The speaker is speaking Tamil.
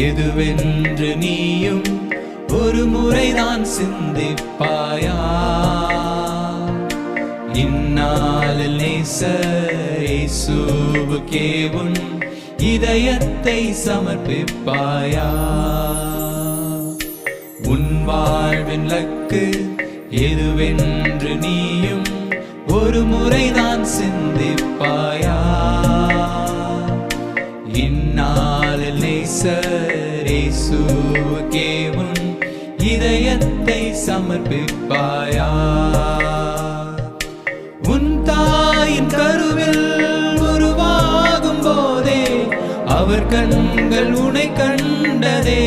எதுவென்று நீயும் ஒரு முறைதான் சிந்திப்பாயா? இந்நாளில் நேசர் இயேசுவுக்கே உன் இதயத்தை சமர்ப்பிப்பாயா? உன் வாழ்வின் இலக்கு எதுவென்று நீயும் ஒரு முறைதான் சிந்திப்பாயா? இந்நாளில் நேசர் இயேசுவுக்கே உன் இதயத்தை சமர்ப்பிப்பாயா? உன் தாயின் கருவில் உருவாகும் போதே அவர் கண்கள் உன்னை கண்டதே.